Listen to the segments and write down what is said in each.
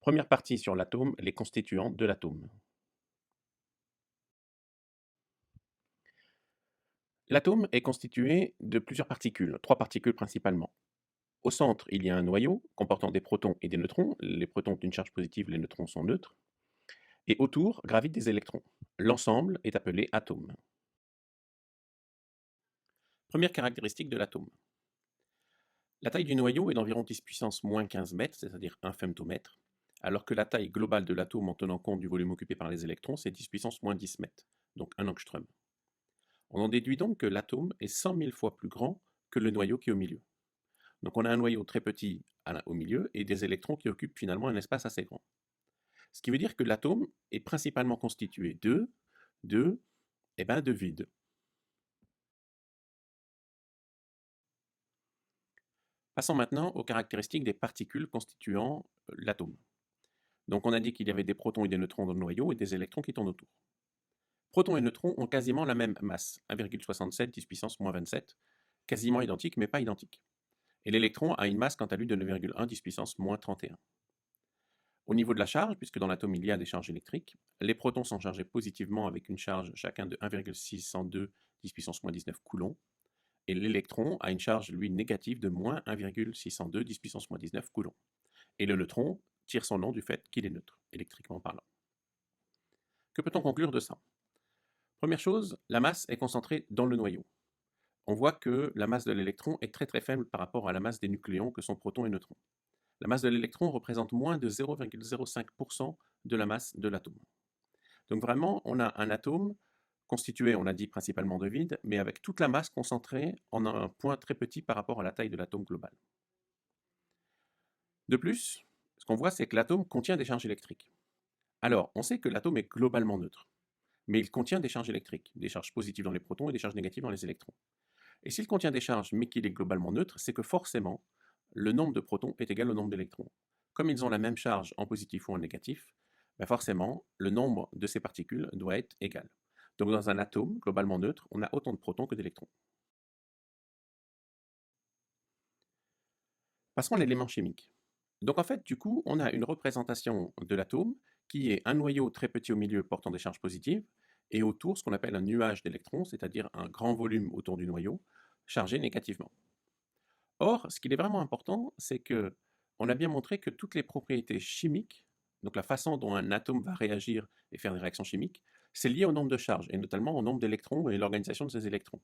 Première partie sur l'atome, les constituants de l'atome. L'atome est constitué de plusieurs particules, trois particules principalement. Au centre, il y a un noyau comportant des protons et des neutrons. Les protons ont une charge positive, les neutrons sont neutres. Et autour gravitent des électrons. L'ensemble est appelé atome. Première caractéristique de l'atome. La taille du noyau est d'environ 10 puissance moins 15 mètres, c'est-à-dire 1 femtomètre, alors que la taille globale de l'atome en tenant compte du volume occupé par les électrons, c'est 10 puissance moins 10 mètres, donc 1 angstrom. On en déduit donc que l'atome est 100 000 fois plus grand que le noyau qui est au milieu. Donc on a un noyau très petit au milieu et des électrons qui occupent finalement un espace assez grand. Ce qui veut dire que l'atome est principalement constitué de vide. Passons maintenant aux caractéristiques des particules constituant l'atome. Donc on a dit qu'il y avait des protons et des neutrons dans le noyau et des électrons qui tournent autour. Protons et neutrons ont quasiment la même masse, 1,67 10 puissance moins 27, quasiment identique mais pas identique. Et l'électron a une masse quant à lui de 9,1 10 puissance moins 31. Au niveau de la charge, puisque dans l'atome il y a des charges électriques, les protons sont chargés positivement avec une charge chacun de 1,602 10 puissance moins 19 coulombs, et l'électron a une charge lui négative de moins 1,602 10 puissance moins 19 coulombs. Et le neutron tire son nom du fait qu'il est neutre, électriquement parlant. Que peut-on conclure de ça? Première chose, la masse est concentrée dans le noyau. On voit que la masse de l'électron est très faible par rapport à la masse des nucléons que sont protons et neutrons. La masse de l'électron représente moins de 0,05% de la masse de l'atome. Donc vraiment, on a un atome constitué, on a dit principalement de vide, mais avec toute la masse concentrée en un point très petit par rapport à la taille de l'atome global. De plus, ce qu'on voit, c'est que l'atome contient des charges électriques. Alors, on sait que l'atome est globalement neutre, mais il contient des charges électriques, des charges positives dans les protons et des charges négatives dans les électrons. Et s'il contient des charges mais qu'il est globalement neutre, c'est que forcément, le nombre de protons est égal au nombre d'électrons. Comme ils ont la même charge en positif ou en négatif, ben forcément, le nombre de ces particules doit être égal. Donc dans un atome globalement neutre, on a autant de protons que d'électrons. Passons à l'élément chimique. Donc en fait, du coup, on a une représentation de l'atome qui est un noyau très petit au milieu portant des charges positives, et autour ce qu'on appelle un nuage d'électrons, c'est-à-dire un grand volume autour du noyau, chargé négativement. Or, ce qui est vraiment important, c'est que on a bien montré que toutes les propriétés chimiques, donc la façon dont un atome va réagir et faire des réactions chimiques, c'est lié au nombre de charges, et notamment au nombre d'électrons et l'organisation de ces électrons.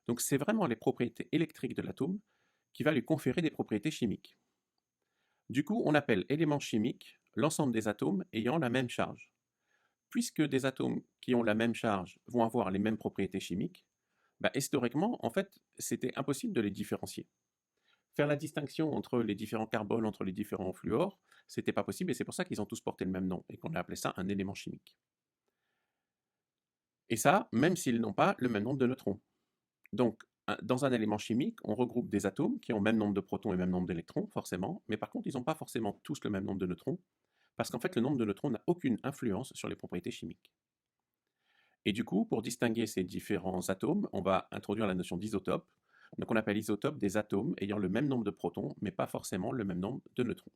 Donc c'est vraiment les propriétés électriques de l'atome qui va lui conférer des propriétés chimiques. Du coup, on appelle élément chimique l'ensemble des atomes ayant la même charge. Puisque des atomes qui ont la même charge vont avoir les mêmes propriétés chimiques, bah, historiquement, en fait, c'était impossible de les différencier. Faire la distinction entre les différents carbones, entre les différents fluores, c'était pas possible et c'est pour ça qu'ils ont tous porté le même nom et qu'on a appelé ça un élément chimique. Et ça, même s'ils n'ont pas le même nombre de neutrons. Donc, dans un élément chimique, on regroupe des atomes qui ont le même nombre de protons et le même nombre d'électrons, forcément, mais par contre, ils n'ont pas forcément tous le même nombre de neutrons, parce qu'en fait, le nombre de neutrons n'a aucune influence sur les propriétés chimiques. Et du coup, pour distinguer ces différents atomes, on va introduire la notion d'isotope. Donc on appelle isotope des atomes ayant le même nombre de protons, mais pas forcément le même nombre de neutrons.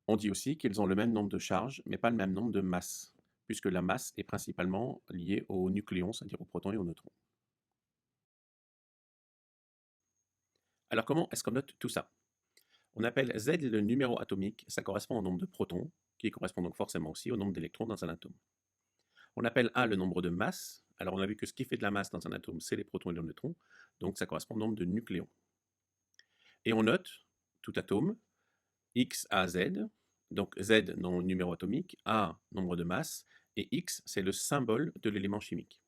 On dit aussi qu'ils ont le même nombre de charges, mais pas le même nombre de masses, puisque la masse est principalement liée aux nucléons, c'est-à-dire aux protons et aux neutrons. Alors comment est-ce qu'on note tout ça? On appelle Z le numéro atomique, ça correspond au nombre de protons, qui correspond donc forcément aussi au nombre d'électrons dans un atome. On appelle A le nombre de masses. Alors on a vu que ce qui fait de la masse dans un atome, c'est les protons et les neutrons, donc ça correspond au nombre de nucléons. Et on note tout atome, X, A, Z, donc Z numéro atomique, A nombre de masses, et X c'est le symbole de l'élément chimique.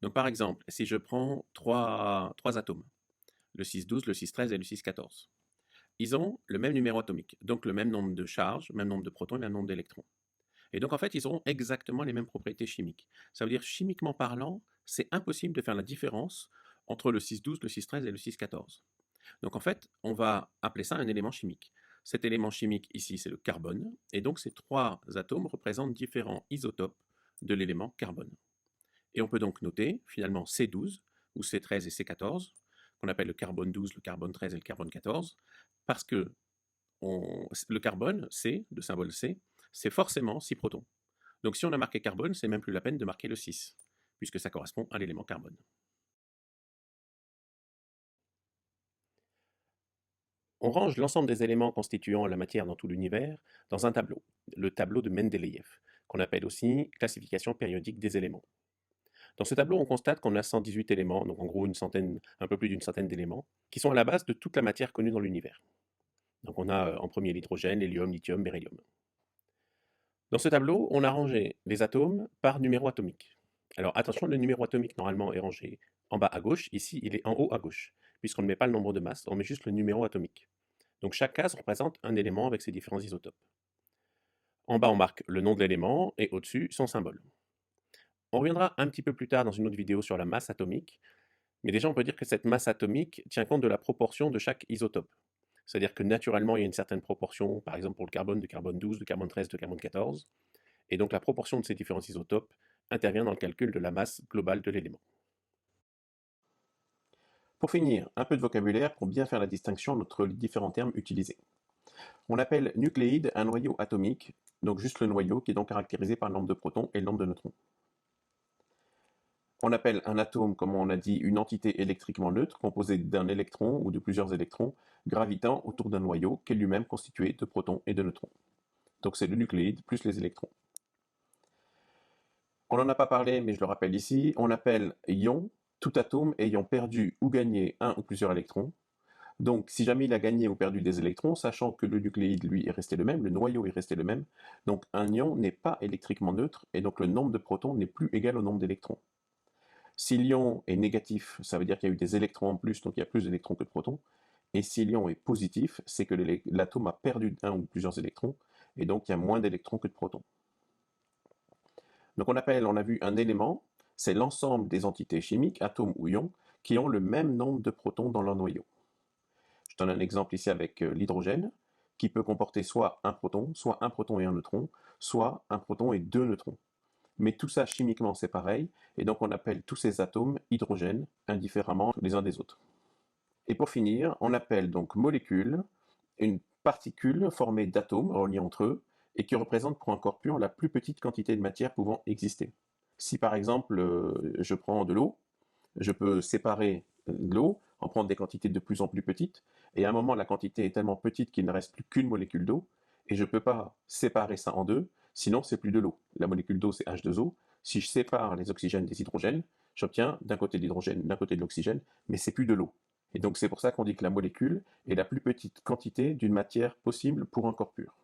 Donc par exemple, si je prends trois atomes, le 6,12, le 6,13 et le 6,14, ils ont le même numéro atomique, donc le même nombre de charges, même nombre de protons et même nombre d'électrons. Et donc en fait, ils auront exactement les mêmes propriétés chimiques. Ça veut dire, chimiquement parlant, c'est impossible de faire la différence entre le 6,12, le 6,13 et le 6,14. Donc en fait, on va appeler ça un élément chimique. Cet élément chimique ici, c'est le carbone, et donc ces trois atomes représentent différents isotopes de l'élément carbone. Et on peut donc noter finalement C12, ou C13 et C14, qu'on appelle le carbone 12, le carbone 13 et le carbone 14, parce que le carbone, C, de symbole C, c'est forcément 6 protons. Donc si on a marqué carbone, c'est même plus la peine de marquer le 6, puisque ça correspond à l'élément carbone. On range l'ensemble des éléments constituant la matière dans tout l'univers dans un tableau, le tableau de Mendeleïev, qu'on appelle aussi classification périodique des éléments. Dans ce tableau, on constate qu'on a 118 éléments, donc en gros un peu plus d'une centaine d'éléments, qui sont à la base de toute la matière connue dans l'univers. Donc on a en premier l'hydrogène, l'hélium, lithium, beryllium. Dans ce tableau, on a rangé les atomes par numéro atomique. Alors attention, le numéro atomique normalement est rangé en bas à gauche, ici il est en haut à gauche, puisqu'on ne met pas le nombre de masse, on met juste le numéro atomique. Donc chaque case représente un élément avec ses différents isotopes. En bas, on marque le nom de l'élément et au-dessus, son symbole. On reviendra un petit peu plus tard dans une autre vidéo sur la masse atomique, mais déjà on peut dire que cette masse atomique tient compte de la proportion de chaque isotope. C'est-à-dire que naturellement, il y a une certaine proportion, par exemple pour le carbone, de carbone 12, de carbone 13, de carbone 14, et donc la proportion de ces différents isotopes intervient dans le calcul de la masse globale de l'élément. Pour finir, un peu de vocabulaire pour bien faire la distinction entre les différents termes utilisés. On appelle nucléide un noyau atomique, donc juste le noyau, qui est donc caractérisé par le nombre de protons et le nombre de neutrons. On appelle un atome, comme on a dit, une entité électriquement neutre, composée d'un électron ou de plusieurs électrons, gravitant autour d'un noyau qui est lui-même constitué de protons et de neutrons. Donc c'est le nucléide plus les électrons. On n'en a pas parlé, mais je le rappelle ici, on appelle ion tout atome ayant perdu ou gagné un ou plusieurs électrons. Donc, si jamais il a gagné ou perdu des électrons, sachant que le nucléide, lui, est resté le même, le noyau est resté le même, donc un ion n'est pas électriquement neutre, et donc le nombre de protons n'est plus égal au nombre d'électrons. Si l'ion est négatif, ça veut dire qu'il y a eu des électrons en plus, donc il y a plus d'électrons que de protons. Et si l'ion est positif, c'est que l'atome a perdu un ou plusieurs électrons, et donc il y a moins d'électrons que de protons. Donc on a vu un élément, c'est l'ensemble des entités chimiques, atomes ou ions, qui ont le même nombre de protons dans leur noyau. Je donne un exemple ici avec l'hydrogène, qui peut comporter soit un proton et un neutron, soit un proton et deux neutrons. Mais tout ça, chimiquement, c'est pareil, et donc on appelle tous ces atomes hydrogènes, indifféremment les uns des autres. Et pour finir, on appelle donc molécule une particule formée d'atomes reliés entre eux, et qui représente pour un corps pur la plus petite quantité de matière pouvant exister. Si par exemple, je prends de l'eau, je peux séparer l'eau, en prendre des quantités de plus en plus petites, et à un moment, la quantité est tellement petite qu'il ne reste plus qu'une molécule d'eau, et je ne peux pas séparer ça en deux, sinon c'est plus de l'eau. La molécule d'eau, c'est H2O. Si je sépare les oxygènes des hydrogènes, j'obtiens d'un côté de l'hydrogène, d'un côté de l'oxygène, mais c'est plus de l'eau. Et donc c'est pour ça qu'on dit que la molécule est la plus petite quantité d'une matière possible pour un corps pur.